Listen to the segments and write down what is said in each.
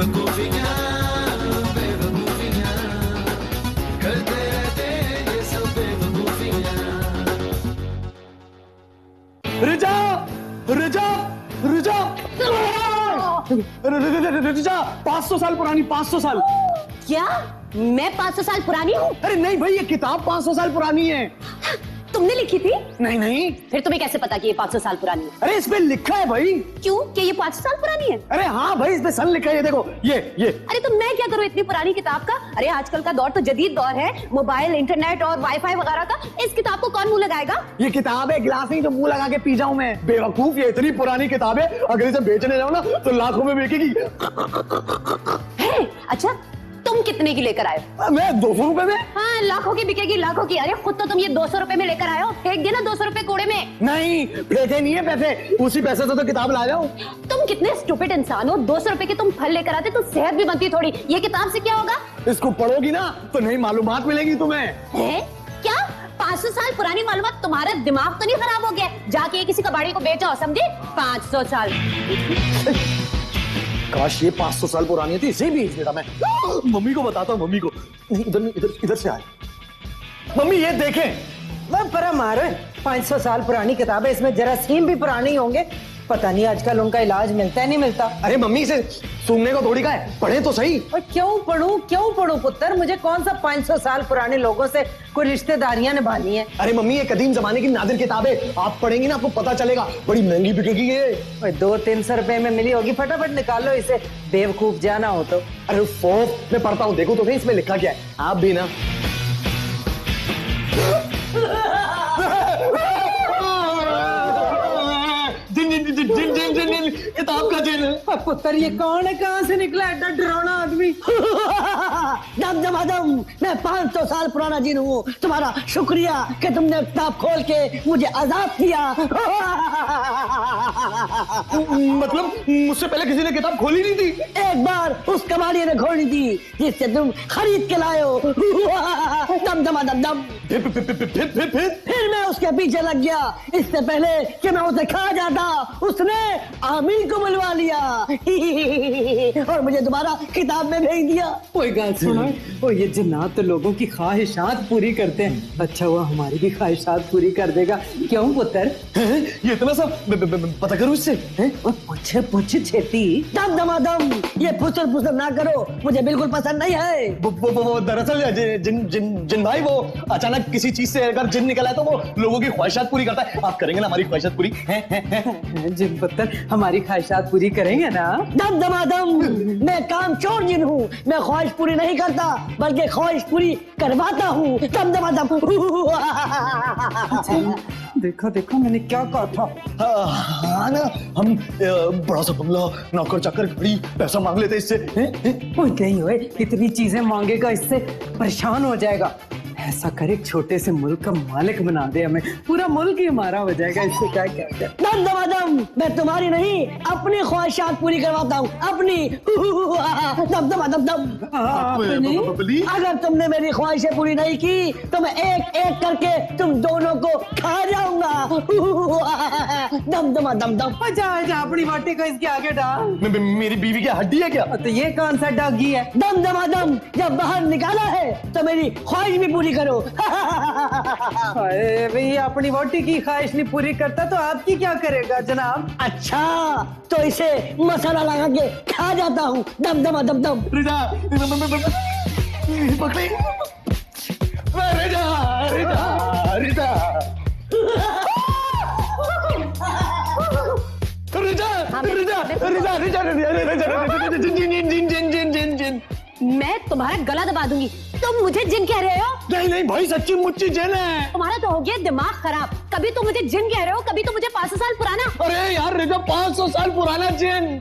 बेवकूफियां बेवकूफियां करते रहते ये सब बेवकूफियां। रिचा रिचा रिचा रिचा 500 साल पुरानी, 500 साल। क्या मैं 500 साल पुरानी हूँ? अरे नहीं भाई, ये किताब 500 साल पुरानी है। तुमने लिखी थी? नहीं नहीं, फिर तुम्हें कैसे पता कि ये 500 साल पुरानी है? अरे इसमें लिखा है भाई। क्यों, कि ये 500 साल पुरानी है? अरे हाँ भाई, इसमें सन लिखा है, ये देखो ये। अरे तो मैं क्या करूँ इतनी पुरानी किताब का? अरे आजकल का दौर तो जदीद दौर है, मोबाइल, इंटरनेट और वाईफाई वगैरह का। इस किताब को कौन मुंह लगाएगा? ये किताब है, गिलास नहीं जो मुंह लगा के पी जाऊं मैं। बेवकूफ, ये इतनी पुरानी किताब है, अगर इसे बेचने जाओ ना तो लाखों में बिकेगी। है? अच्छा, तुम कितने की लेकर आए? मैं 200 रुपए में। हाँ, लाखों की बिकेगी, लाखों की। अरे खुद तो तुम ये 200 रुपए में लेकर आए हो, फेंक देना 200 रुपए कूड़े में। नहीं, फेंके नहीं है पैसे, उसी पैसे से तो किताब ला जाओ। तुम कितने स्टूपिड इंसान हो, 200 रुपए के तुम फल लेकर आते तो सेहत भी बनती थोड़ी। ये किताब से क्या होगा? इसको पढ़ोगी ना तो नई मालूमात मिलेगी तुम्हें। है? क्या 500 साल पुरानी मालूमात? तुम्हारा दिमाग तो नहीं खराब हो गया? जाके किसी कबाड़ी को बेचो, समझे? 500 साल। काश ये 500 साल पुरानी थी, इसे बेच देता मैं। मम्मी को बताता हूँ, मम्मी को। नहीं, इधर नहीं, इधर से आए। मम्मी ये देखें। मैं पर मारो, 500 साल पुरानी किताब है, इसमें जरासीम भी पुराने होंगे। पता नहीं आजकल उनका इलाज मिलता है नहीं मिलता। अरे मम्मी, इसे सूंघने को थोड़ी का है, पढ़े तो सही। और क्यों पढ़ूं पुत्र? मुझे कौन सा 500 साल पुराने लोगों से कोई रिश्तेदारियां निभानी है? अरे मम्मी, ये कदीम जमाने की नादिर किताब है, आप पढ़ेंगी ना आपको पता चलेगा। बड़ी महंगी बिकेगी ये। 200-300 रुपए में मिली होगी, फटाफट निकालो इसे, बेवकूफ जाना हो तो। अरे फोफ, मैं पढ़ता हूँ, देखो तो सही इसमें लिखा क्या है। आप भी ना। जिन किताब का जिन। पुत्र ये कौन है, कहाँ से निकला एडा डरावना आदमी? दम दमादम, मैं 500 साल पुराना जिन हूँ। तुम्हारा शुक्रिया कि तुमने किताब खोल के मुझे आजाद किया। मतलब मुझसे पहले किसी ने किताब खोली नहीं थी? एक बार उस कबाड़ी ने खोली थी जिससे तुम खरीद के लाए हो। दम दमादम दम। फिर मैं उसके पीछे लग गया, इससे पहले कि मैं उसे खा जाता उसने आमिर को बुलवा लिया और मुझे दोबारा किताब में भेज दिया। कोई बात सुनो, ओ ये जिन्नात तो लोगों की ख्वाहिशात पूरी करते हैं। अच्छा हुआ हमारी भी ख्वाहिशात पूरी कर देगा, क्यों पुत्र? ये इतना सब पता करूँ इससे? पूछ छेती। दम दमादम, ये फुसर फुसर ना करो, मुझे बिल्कुल पसंद नहीं है। वो दरअसल जिन भाई, वो अचानक किसी चीज से अगर जिन निकला है तो वो लोगों की ख्वाहिशात पूरी करता है। आप करेंगे ना हमारी ख्वाहिशात पूरी? जिन पुत्र हमारी ख्वाहिशात पूरी करेंगे ना? दम दमादम, मैं काम चोर जिन हूँ, मैं ख्वाहिश पूरी नहीं करता बल्कि ख्वाहिश पूरी करवाता हूँ। दम दमादम। देखो देखो मैंने क्या कहा था। हाँ ना, हम बड़ा सा बंगला, नौकर चाकर, गाड़ी, पैसा मांग लेते इससे। नहीं हुए, इतनी चीजें मांगेगा इससे परेशान हो जाएगा। ऐसा करे छोटे से मुल्क का मालिक बना दे हमें, पूरा मुल्क ही हमारा हो जाएगा। इससे क्या कहते हैं? दम दमादम, मैं तुम्हारी नहीं अपनी ख्वाहिशात पूरी करवाता हूँ, अपनी। दम दमादम दम। अगर तुमने मेरी ख्वाहिशें पूरी नहीं की तो मैं एक एक करके तुम दोनों को खा जाऊंगा। दम दमादम दम। जा अपनी बाटी को इसके आगे डाल। मेरी बीवी की हड्डी है क्या? तो ये कौन सा डॉगी है? दम दमादम, जब बाहर निकाला है तो मेरी ख्वाहिश भी पूरी करो। भाई अपनी वोटी की ख्वाहिश नहीं पूरी करता तो आपकी क्या करेगा जनाब? अच्छा, तो इसे मसाला लगा के खा जाता हूँ। दम दमा दम दम। रिजा, पकड़ी। रिजा, रिजा, रिजा। जिन। मैं तुम्हारा गला दबा दूंगी। तुम मुझे जिन कह रहे हो? नहीं भाई, सच्ची मुच्ची जिन है। तुम्हारा तो हो गया दिमाग खराब। कभी तुम मुझे जिन कह रहे हो, कभी तुम मुझे 500 साल पुराना। अरे यार रिजा, 500 साल पुराना जिन।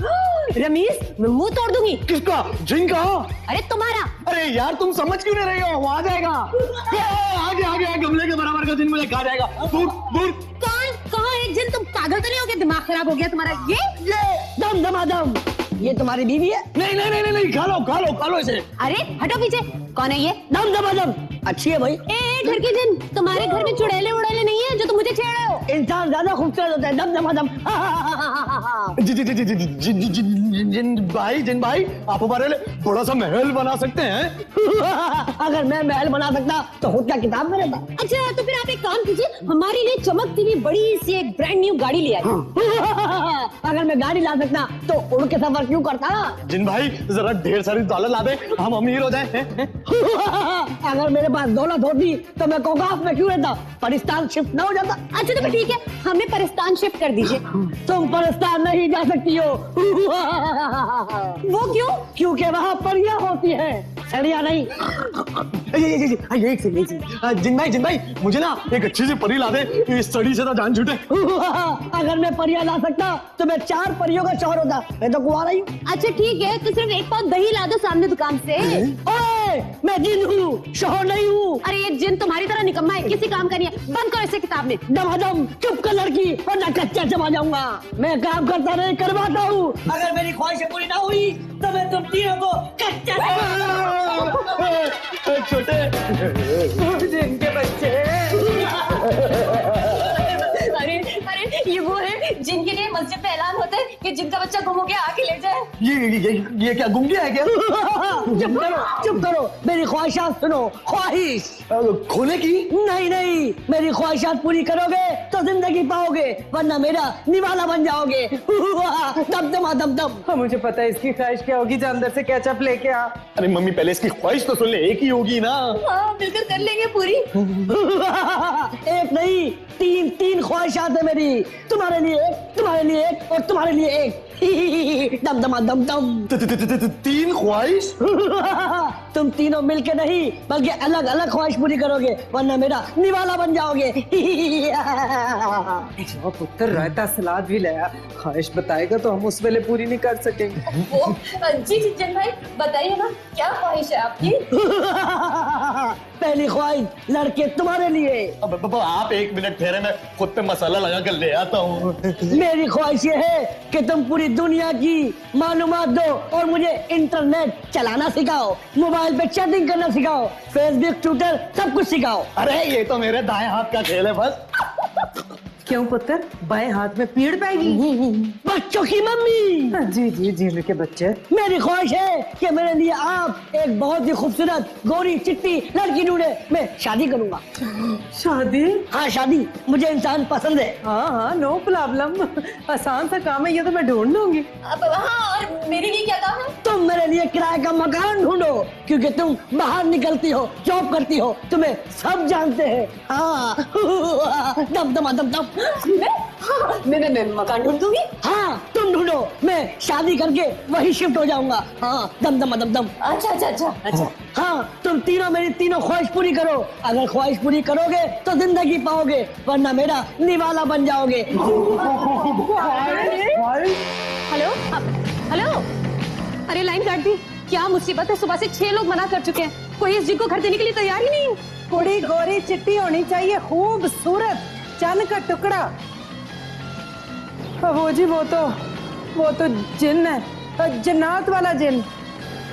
रमीज, मैं मुंह तोड़ दूंगी। किसका? जिन का? अरे तुम्हारा। अरे यार तुम समझ क्यों नहीं रही हो? वो आ जाएगा। आगे गमले के बराबर का जिन मुझे खा जाएगा। दूर। कहाँ है जिन? तुम पागल तो नहीं हो गया? दिमाग खराब हो गया तुम्हारा? ये दम दमादम, ये तुम्हारी बीवी है? नहीं, खा लो इसे। अरे हटो पीछे। कौन है ये? दम दमादम, अच्छी है भाई। घर के जिन, तुम्हारे घर में चुड़ैले उड़ैले नहीं है जो तुम मुझे छेड़ रहे हो। इंसान ज्यादा खूबसूरत होता है, दम दमादम। जिन भाई आप हमारे लिए बड़ा सा महल बना सकते हैं। अगर मैं महल बना सकता तो खुद का किताब में रहता। अच्छा तो फिर आप एक काम कीजिए, हमारे लिए चमकती हुई बड़ी सी एक ब्रांड न्यू गाड़ी ले आइए। अगर मैं गाड़ी ला सकता तो उड़ के सफर क्यों करता? जिन भाई जरा ढेर सारी दौलत ला दे, हम अमीर हो जाए। अगर मेरे पास दौलत होती तो मैं कोकाफ में क्यों रहता? परिस्तान शिफ्ट ना हो जाता? अच्छा तो फिर ठीक है, हमें परिस्तान शिफ्ट कर दीजिए। तुम परिस्तान नहीं जा सकती हो। वो क्यों? क्योंकि वहाँ परियां होती है, सड़िया नहीं। जिन भाई मुझे ना एक अच्छी सी परी ला दे, इस सड़ी से तो जान छूटे। अगर मैं परियां ला सकता तो मैं 4 परियों का शौहर होता। मैं तो कुंवारा ही हूँ। अच्छा ठीक है, तो सिर्फ एक पाव दही ला दो सामने दुकान से। ओए, मैं जिन हूँ, शौहर नहीं हूँ। अरे ये जिन तुम्हारी तरह निकम्मा है, किसी काम का नहीं है। बंद करो इसे किताब में। दमादम, चुप कर लड़की, वरना कच्चा चबा जाऊंगा। मैं काम करता नहीं, करवाता हूँ। अगर मेरी ख्वाहिशें पूरी ना हुई तो मैं तुम तीनों को कच्चा छोटे जिनके बच्चे। अरे ये वो है जिनके लिए मस्जिद में ऐलान होता है कि जिनका बच्चा गुम हो गया आके ले जाए। ये क्या गुम गया है क्या? चुप करो, मेरी ख्वाहिशात सुनो। ख्वाहिश खोने की? नहीं, मेरी ख्वाहिशात पूरी करोगे तो जिंदगी पाओगे, वरना मेरा निवाला बन जाओगे। दम दमा दम दम। हाँ, मुझे पता है इसकी ख्वाहिश क्या होगी, जो अंदर से केचप लेके आ। अरे मम्मी पहले इसकी ख्वाहिश तो सुन ले, एक ही होगी ना। हाँ मिलकर कर लेंगे पूरी। एक नहीं, तीन ख्वाहिशात है मेरी। तुम्हारे लिए एक, तुम्हारे लिए एक और तुम्हारे लिए एक। दम दमा दम दम। 3 ख्वाहिश? तुम तीनों मिलके नहीं बल्कि अलग अलग ख्वाहिश पूरी करोगे, वरना मेरा निवाला बन जाओगे। जो पुत्र रायता सलाद भी लाया, ख्वाहिश बताएगा तो हम उस वेले पूरी नहीं कर सकेंगे। वो जी जिन भाई बताइए ना, क्या ख्वाहिश है आपकी? पहली ख्वाहिश, लड़के तुम्हारे लिए। अब आप 1 मिनट ठहरे, मैं खुद पे मसाला लगा कर ले आता हूँ। मेरी ख्वाहिश ये है कि तुम पूरी दुनिया की मालूमात दो और मुझे इंटरनेट चलाना सिखाओ, मोबाइल पे चैटिंग करना सिखाओ, फेसबुक ट्विटर सब कुछ सिखाओ। अरे ये तो मेरे दाएं हाथ का खेल है बस। क्यों पुत्र, बाएं हाथ में पीड़ पाएगी? बच्चों की मम्मी। जी जिनके बच्चे। मेरी ख्वाहिश है कि मेरे लिए आप एक बहुत ही खूबसूरत गोरी चिट्टी लड़की ढूंढे, मैं शादी करूंगा। शादी? हाँ शादी, मुझे इंसान पसंद है। हाँ नो प्रॉब्लम, आसान सा काम है ये, तो मैं ढूंढ लूंगी। अब हाँ, और मेरे लिए क्या काम है? तुम मेरे लिए किराए का मकान ढूंढो, क्योंकि तुम बाहर निकलती हो, जॉब करती हो, तुम्हें सब जानते हैं। हाँ दम दम दम दम। मैं मकान ढूंढ दूंगी। हाँ तुम ढूंढो, मैं शादी करके वही शिफ्ट हो जाऊंगा। हाँ दम दम दम दम। अच्छा। हाँ तुम तीनों मेरी तीनों ख्वाहिश पूरी करो। अगर ख्वाहिश पूरी करोगे तो जिंदगी पाओगे, वरना मेरा निवाला बन जाओगे। हेलो, अरे लाइन काट दी। क्या मुसीबत है, सुबह से 6 लोग मना कर चुके हैं, कोई इस जिन को घर देने के लिए तैयार ही नहीं। कुड़ी गोरी चिट्टी होनी चाहिए, खूबसूरत, चन का टुकड़ा। वो जी वो तो जिन है, जन्नत वाला जिन।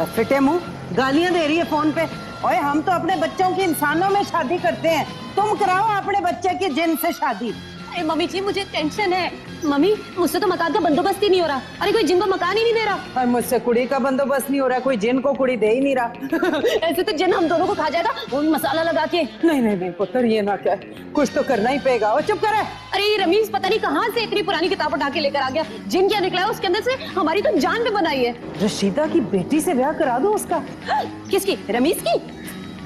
फिटे मुंह, गालियां दे रही है फोन पे। ओए हम तो अपने बच्चों की इंसानों में शादी करते हैं, तुम कराओ अपने बच्चे की जिन से शादी। अरे मम्मी जी मुझे टेंशन है। मम्मी मुझसे तो मकान का बंदोबस्त ही नहीं हो रहा। अरे कोई जिन को मकान ही नहीं दे रहा। और मुझसे कुड़ी का बंदोबस्त नहीं हो रहा, कोई जिन को कुड़ी दे ही नहीं रहा। ऐसे तो जिन हम दोनों को खा जाएगा, वो मसाला लगा के। नहीं पुत्र, ये ना क्या, कुछ तो करना ही पड़ेगा। और चुप करे। अरे ये रमीज पता नहीं कहाँ से इतनी पुरानी किताब उठा के लेकर आ गया। जिन क्या निकला है उसके अंदर से, हमारी तो जान पे बनाई है। रशीदा की बेटी से ब्याह करा दो उसका। किसकी? रमीज की?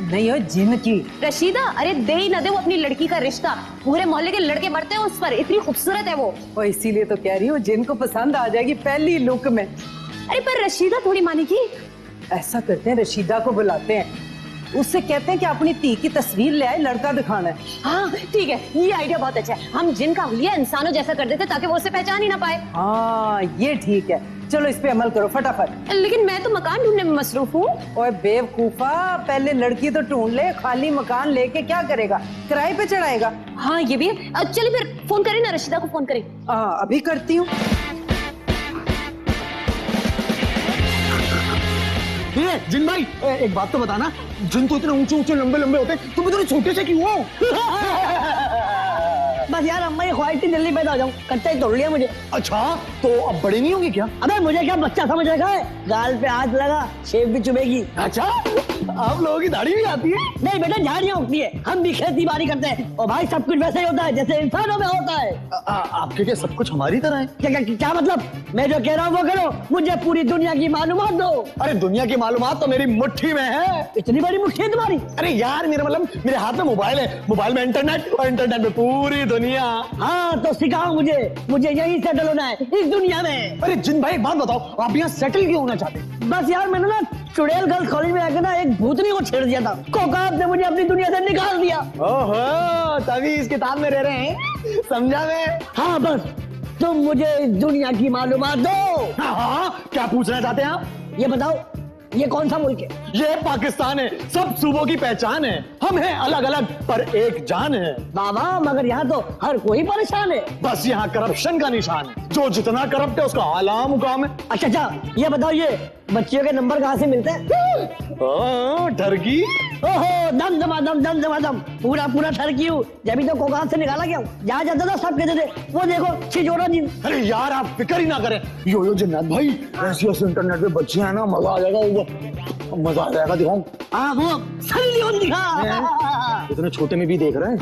नहीं हो, जिन की। रशीदा, अरे दे ही न दे वो अपनी लड़की का रिश्ता, पूरे मोहल्ले के लड़के मरते हैं उस पर, इतनी खूबसूरत है वो। और इसीलिए तो कह रही हूँ जिन को पसंद आ जाएगी पहली लुक में। अरे पर रशीदा थोड़ी मानेगी। ऐसा करते हैं, रशीदा को बुलाते हैं, उससे कहते हैं कि अपनी धी की तस्वीर ले आए, लड़का दिखाना है। हाँ ठीक है, ये आइडिया बहुत अच्छा है। हम जिन का हुलिया इंसानों जैसा कर देते ताकि वो उसे पहचान ही ना पाए। हाँ ये ठीक है, चलो इस पे अमल करो फटाफट। लेकिन मैं तो मकान ढूंढने में मसरूफ हूँ। ओए बेवकूफा, पहले लड़की तो ढूंढ ले, खाली मकान लेके क्या करेगा, किराए पे चढ़ाएगा। हाँ ये भी है। चलिए फिर फोन करें ना, रशीदा को फोन करें। अभी करती हूँ। ये जिन भाई एक बात तो बताना, जिन तो इतने ऊंचे ऊंचे लंबे लंबे होते हैं, तुम इतने छोटे से क्यों हो? बस यार अम्मा ये ख्वाहिश थी जल्दी पैदा हो जाऊं, कच्चा ही तोड़ लिया मुझे। अच्छा तो अब बड़े नहीं होंगे क्या? अबे मुझे क्या बच्चा समझ रखा है, गाल पे हाथ लगा शेव भी चुभेगी। अच्छा आप लोगों की दाढ़ी भी आती है? नहीं बेटा झाड़ियाँ उगती है, हम भी खेती बाड़ी करते हैं और भाई सब कुछ वैसे ही होता है जैसे इंसानों में होता है। आपके क्या सब कुछ हमारी तरह है? क्या मतलब? मैं जो कह रहा हूँ वो करो, मुझे पूरी दुनिया की मालूमात दो। अरे दुनिया की मालूमात तो मेरी मुट्ठी में है। इतनी बड़ी मुट्ठी है तुम्हारी? अरे यार मेरा मतलब मेरे हाथ में मोबाइल है, मोबाइल में इंटरनेट और इंटरनेट में पूरी दुनिया। हाँ तो सिखाओ मुझे यही सेटल होना है इस दुनिया में। अरे जिन भाई एक बात बताओ, आप यहाँ सेटल क्यों होना चाहते हैं? बस यार मैंने ना चुड़ैल गर्ल्स कॉलेज में आकर ना एक भूतनी को छेड़ दिया था, कोकाब ने मुझे अपनी दुनिया से निकाल दिया। ओहो तभी इस किताब में रह रहे हैं, समझा मैं। हाँ बस तुम मुझे इस दुनिया की मालूमात दो। हाँ क्या पूछना चाहते हैं आप? ये बताओ ये कौन सा मुल्क है? ये पाकिस्तान है, सब सूबों की पहचान है, हम हैं अलग अलग पर एक जान है। बाबा मगर यहाँ तो हर कोई परेशान है। बस यहाँ करप्शन का निशान है, जो जितना करप्ट है उसका आला मुकाम है। अच्छा ये बताओ ये बच्चियों के नंबर कहाँ से मिलते हैं? ठरकी। ओहो दम पूरा ठरकी हूँ, जब तो कोकाब से निकाला गया हूँ, जहाँ जाता था सब कहते थे वो देखो छिजोरा जी। अरे यार आप फिक्र ही ना करें, यो जन्नत भाई ऐसी इंटरनेट पे बच्चियां है ना, मजा आ जाएगा, मजा आ जाएगा। दिखाऊं? हाँ वो सनी लियोन दिखा। इतने छोटे में भी देख रहे हैं।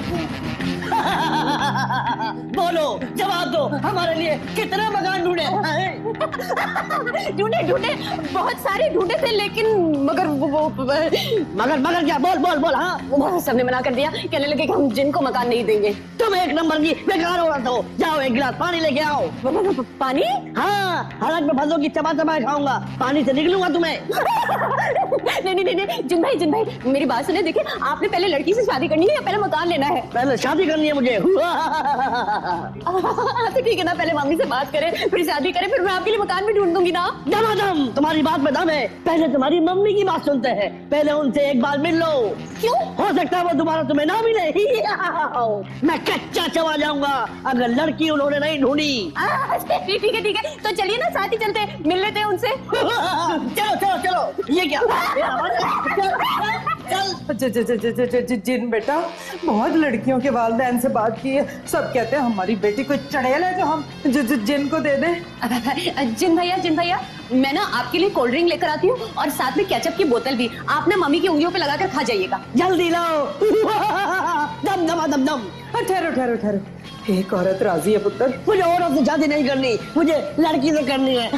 बोलो जवाब दो, हमारे लिए कितने मकान ढूंढे? ढूंढे बहुत सारे ढूंढे थे, लेकिन मगर मगर क्या? बोल। हाँ सबने मना कर दिया, कहने लगे कि हम जिनको मकान नहीं देंगे। तुम एक नंबर की बेकार हो रहा था, जाओ एक गिलास पानी लेके आओ। पानी? हाँ हालत में फंसो की चबा खाऊंगा, पानी से निकलूंगा तुम्हें। नहीं जिन भाई मेरी बात सुने, देखिए आपने पहले लड़की से शादी करनी है या पहले मकान लेना है? पहले शादी करनी है मुझे। तो ठीक है ना, पहले मम्मी से बात करें फिर शादी करें, फिर मैं आपके लिए मकान भी ढूंढ दूंगी ना। दम तुम्हारी बात में दम है, पहले तुम्हारी मम्मी की बात सुनते हैं, पहले उनसे एक बार मिल लो। क्यों? हो सकता है वो दोबारा तुम्हें ना मिले। मैं कच्चा चबा जाऊंगा अगर लड़की उन्होंने नहीं ढूंढी। ठीक है तो चलिए ना साथ ही चलते हैं, मिल लेते हैं उनसे। चलो ये क्या? जिन बेटा बहुत लड़कियों के वालिदैन से बात की है, सब कहते हैं हमारी बेटी कोई चड़ैल है जो हम जिन को दे दें। जिन भैया मैं ना आपके लिए कोल्ड ड्रिंक लेकर आती हूँ और साथ में केचप की बोतल भी, आप ना मम्मी की उंगलियों पे लगाकर खा जाइएगा। जल्दी लाओ। दम। ठहरो एक औरत राजी है पुत्र? मुझे औरत से शादी नहीं करनी, मुझे लड़की से करनी है।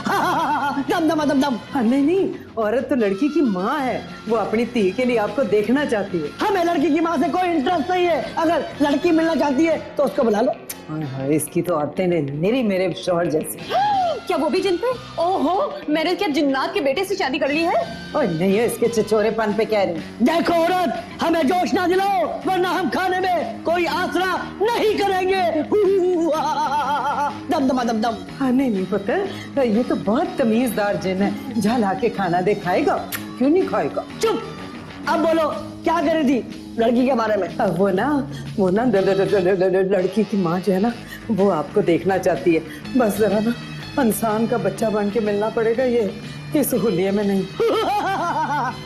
दम। नहीं औरत तो लड़की की माँ है, वो अपनी धी के लिए आपको देखना चाहती है। हमें लड़की की माँ से कोई इंटरेस्ट नहीं है, अगर लड़की मिलना चाहती है तो उसको बुला लो। इसकी तो आते ने मेरे शौहर जैसी। क्या वो भी जिन पे? ओहो मैंने क्या जिन्नात के बेटे से शादी कर ली है? ओए नहीं है, इसके चिचोरेपन पे कह रही। देखो औरत हमें जोश ना दिलाओ, वरना हम खाने में कोई आसरा नहीं करेंगे। दम। हाँ नहीं पुत्र, ये तो बहुत तमीजदार जिन है, जा ला के खाना दे, खाएगा क्यों नहीं खाएगा? चुप। अब बोलो क्या करी थी लड़की के बारे में? वो ना लड़की की माँ जो है ना, वो आपको देखना चाहती है, बस जरा ना इंसान का बच्चा बन के मिलना पड़ेगा, ये इस हुलिये में नहीं।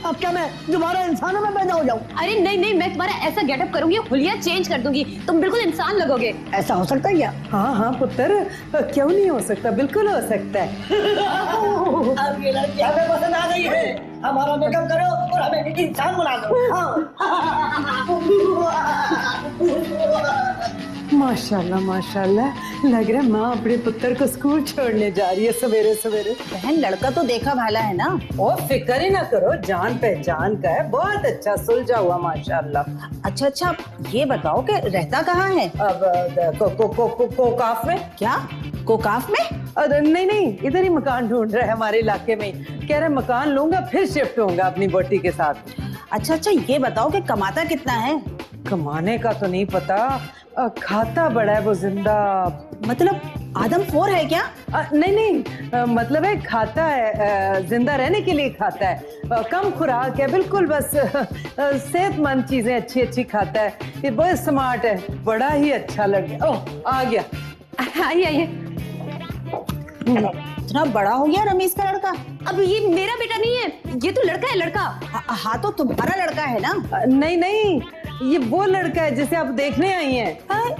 अब क्या मैं दोबारा इंसानों में पैदा हो जाऊं? अरे नहीं मैं तुम्हारा ऐसा गेटअप करूंगी, हुलिया चेंज कर दूंगी, तुम बिल्कुल इंसान लगोगे। ऐसा हो सकता है क्या? हाँ पुत्र, क्यों नहीं हो सकता, बिल्कुल हो सकता है। अब ये लड़की हमें पसंद आ गई है, हमारा मेकअप करो और हमें इंसान बना दो। माशाल्लाह लग रहा है माँ अपने पुत्र को स्कूल छोड़ने जा रही है सवेरे सवेरे। बहन लड़का तो देखा भाला है ना। ओ फिक्र ही ना करो, जान पहचान का है, बहुत अच्छा सुलझा हुआ माशाल्लाह। अच्छा ये बताओ कि रहता कहाँ है? अब कोकाफ में। क्या कोकाफ में? नहीं इधर ही मकान ढूंढ रहा है हमारे इलाके में, कह रहे मकान लूंगा फिर शिफ्ट होऊंगा अपनी बेटी के साथ। अच्छा ये बताओ कि कमाता कितना है? कमाने का तो नहीं पता, खाता बड़ा है वो, जिंदा मतलब आदमखोर है क्या? नहीं मतलब है खाता है, जिंदा रहने के लिए खाता है, कम खुराक है, बिल्कुल बस सेहतमंद चीजें अच्छी खाता है, ये बहुत स्मार्ट है, बड़ा ही अच्छा लग गया। ओह आ गया। आइए इतना बड़ा हो गया रमीज का लड़का। अब ये मेरा बेटा नहीं है, ये तो लड़का है, लड़का। हाँ तो तुम्हारा लड़का है ना? नहीं नहीं, ये वो लड़का है जिसे आप देखने आई हैं। हाँ,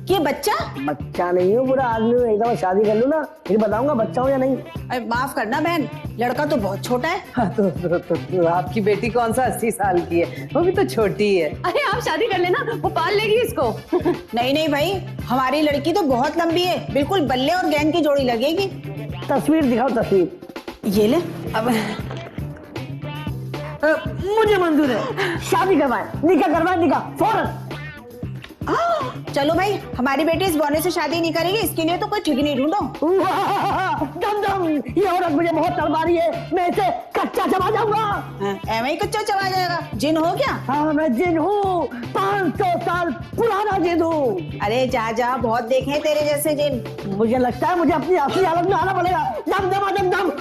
ये बच्चा? बच्चा नहीं हूँ, पूरा आदमी हूँ। एकदम शादी कर लूँ ना, फिर बताऊंगा बच्चा हूँ या नहीं। अरे माफ करना बहन, लड़का तो बहुत छोटा है। हाँ, तो आपकी बेटी कौन सा 80 साल की है, वो भी तो छोटी है। अरे आप शादी कर लेना, वो पाल लेगी इसको। नहीं नहीं भाई, हमारी लड़की तो बहुत लंबी है, बिल्कुल बल्ले और गेंद की जोड़ी लगेगी। तस्वीर दिखाओ, तस्वीर। ये ले। अब मुझे मंजूर है, शादी करवाए, निकाह करवाए, निकाह फौरन। चलो भाई, हमारी बेटी इस बौने से शादी नहीं करेगी, इसके लिए तो कोई ठीक नहीं ढूंढो। दम दम, ये औरत मुझे बहुत तड़पा रही है, मैं इसे कच्चा चबा जाऊंगा। ऐਵੇਂ ही कच्चा चबा जाएगा? जिन हो क्या? हाँ मैं जिन हूँ, 500 साल पुराना जिन हूँ। अरे जा जा, बहुत देखे हैं तेरे जैसे जिन। मुझे लगता है मुझे अपनी असली हालत में आना पड़ेगा। दम दम दम दम।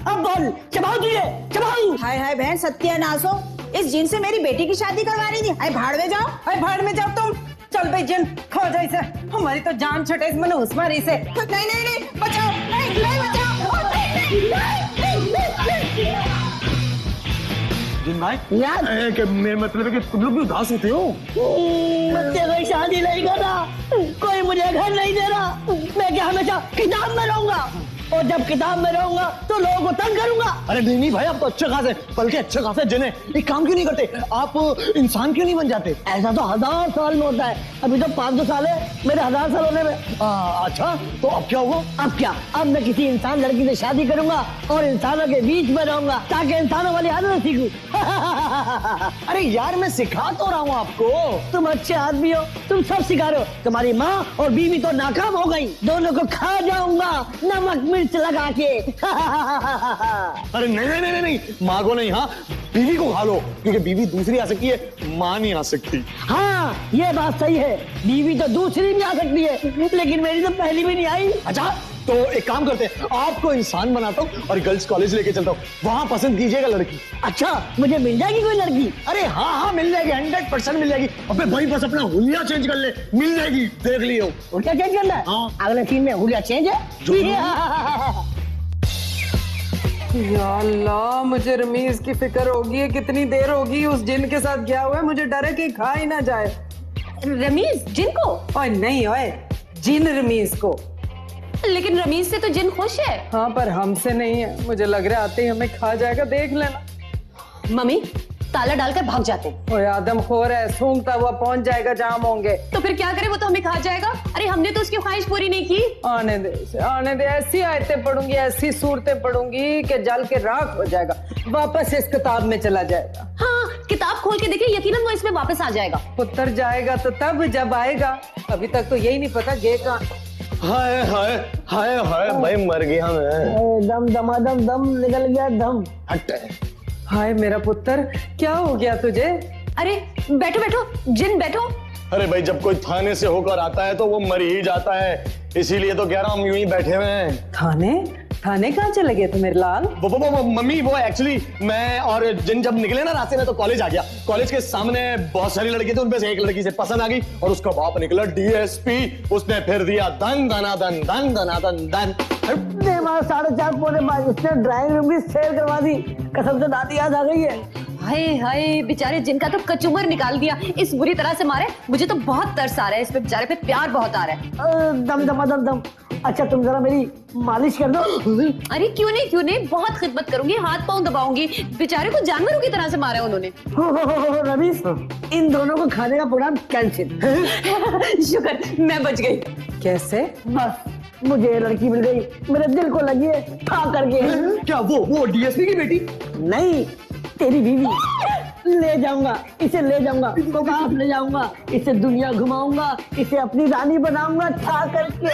अब बोल, चबाओ तुझे, चबाओ। हाय हाय बहन, सत्यानाश हो, इस जिन से मेरी बेटी की शादी करवा रही थी। हाय भाड़ में जाओ। अरे भाड़ में जाओ तुम। चल भाई जिन, खो जाए इसे, हमारी तो जान छुटे इस मनहूस मारी से। नहीं नहीं नहीं, बचाओ, नहीं नहीं बचाओ, नहीं। जिन भाई यार मेरा मतलब है कि तुम लोग भी उदास होते हो। मुझसे कोई शादी नहीं करना, कोई मुझे घर नहीं दे रहा, मैं क्या हमेशा किताब में रहूंगा, और जब किताब में रहूंगा तो लोगों को तंग करूंगा। अरे नहीं नहीं भाई, आप तो अच्छे खासे, बल्कि अच्छे खासे जिन है, एक काम क्यों नहीं करते आप, इंसान क्यों नहीं बन जाते? ऐसा तो 1000 साल में होता है, अभी तो 500 साल है मेरे 1000 साल होने में। अच्छा तो अब क्या होगा? अब क्या, अब मैं किसी इंसान लड़की से शादी करूंगा और इंसानों के बीच में रहूंगा, ताकि इंसानों वाली आदत सीखूं। अरे यार मैं सिखा तो रहा हूँ आपको। तुम अच्छे आदमी हो, तुम सब सिखा रहे हो। तुम्हारी माँ और बीवी तो नाकाम हो गई, दोनों को खा जाऊंगा नमक मिर्च लगा के। अरे नहीं नहीं नहीं नहीं, माँ को नहीं, हाँ बीवी को खा लो, क्योंकि बीवी दूसरी आ सकती है, माँ नहीं आ सकती। हाँ ये बात सही है, बीवी तो दूसरी भी आ सकती है, लेकिन मेरी तो पहली भी नहीं आई। अच्छा तो एक काम करते हैं, आपको इंसान बनाता हूँ और गर्ल्स कॉलेज लेके चलता हूँ, वहां पसंद कीजिएगा लड़की। अच्छा मुझे मिल जाएगी कोई लड़की? अरे हाँ हाँ मिल जाएगी, 100% मिल जाएगी। अबे भाई बस अपना हुलिया चेंज कर ले, मिल जाएगी, देख लियो। हुलिया चेंज करना है? हाँ। अगले सीन में हुलिया चेंज है। या अल्लाह, मुझे रमीज की फिक्र होगी है, कितनी देर होगी उस जिन के साथ गया हुआ है, मुझे डर है कि खा ही ना जाए। रमीज जिन को? ओए नहीं, ओए जिन रमीज को। लेकिन रमीज से तो जिन खुश है। हाँ पर हमसे नहीं है, मुझे लग रहा है आते ही हमें खा जाएगा, देख लेना। मम्मी ताला डालकर भाग जाते हैं। ओए आदमखोर है, सूंघता हुआ पहुंच जाएगा जहां हम होंगे। तो फिर क्या करे, वो तो हमें खा जाएगा। अरे हमने तो उसकी ख्वाहिश पूरी नहीं की। आने दे इसे, आने दे। ऐसी आयतें पढ़ूंगी, ऐसी सूरतें पढ़ूंगी कि जल के राख हो जाएगा, वापस इस किताब में चला जाएगा। हाँ किताब खोल के देखिए, यकीनन वो इसमें वापस आ जाएगा। पुत्र जाएगा तो तब जब आएगा, अभी तक तो यही नहीं पता गे कहाँ। हाय हाय हाय हाय भाई मर गया मैं। दम दमादम दम निकल गया दम। हट। हाय मेरा पुत्र, क्या हो गया तुझे? अरे बैठो बैठो जिन बैठो। अरे भाई जब कोई थाने से होकर आता है तो वो मर ही जाता है, इसीलिए तो कह रहा हूँ हम यूं ही बैठे हुए हैं। थाने? थाने कहाँ चले गए थे मेरे लाल? वो मम्मी वो एक्चुअली मैं और जिन जब निकले ना रास्ते में तो कॉलेज आ गया। कॉलेज के सामने बहुत सारी लड़की थे, उनमें से एक लड़की से पसंद आ गई और उसका बाप निकला डीएसपी। उसने फिर दिया दन दना दन दन दना दन दन। 4:30 पौने 5 उसने ड्राइंग रूम भी सेल करवा दी, कसम से दादी याद आ गई है। हाय हाय बेचारे जिनका तो कचूमर निकाल दिया, इस बुरी तरह से मारे। मुझे तो बहुत तरस आ रहा है, इस पे बेचारे पे प्यार बहुत आ रहा है। दम दमादम दम। अच्छा तुम जरा मेरी मालिश कर दो। अरे क्यों नहीं, बहुत खिदमत करूंगी, हाथ पांव दबाऊंगी। बेचारे को जानवरों की तरह से मारा है उन्होंने। रमीश इन दोनों को खाने का प्रोग्राम कैंसिल। शुक्र मैं बच गई। कैसे? बस मुझे लड़की मिल गई, मेरे दिल को लगी है ठा करके। क्या वो डीएसपी की बेटी? नहीं तेरी बीवी। ले जाऊंगा इसे, ले जाऊंगा गोकाफ ले जाऊंगा, इसे दुनिया घुमाऊंगा, इसे अपनी रानी बनाऊंगा ठा करके।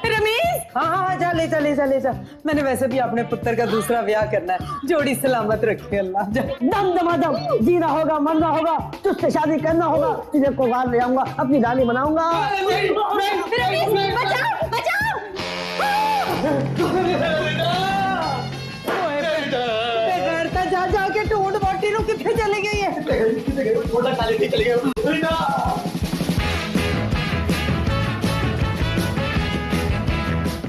रमीज हाँ हाँ जा, ले जा ले जा ले जा। मैंने वैसे भी अपने पुत्र का दूसरा ब्याह करना है, जोड़ी सलामत रखे अल्लाह। जा। दम दमादम, जीना होगा मरना होगा, तुझसे शादी करना होगा, तुझे कोगार ले जाऊंगा, अपनी रानी बनाऊंगा। रमीज बचाओ बचाओ। जा जा के ढूंढ, बोटी नु कितने चली गई है? छोटा चले गए।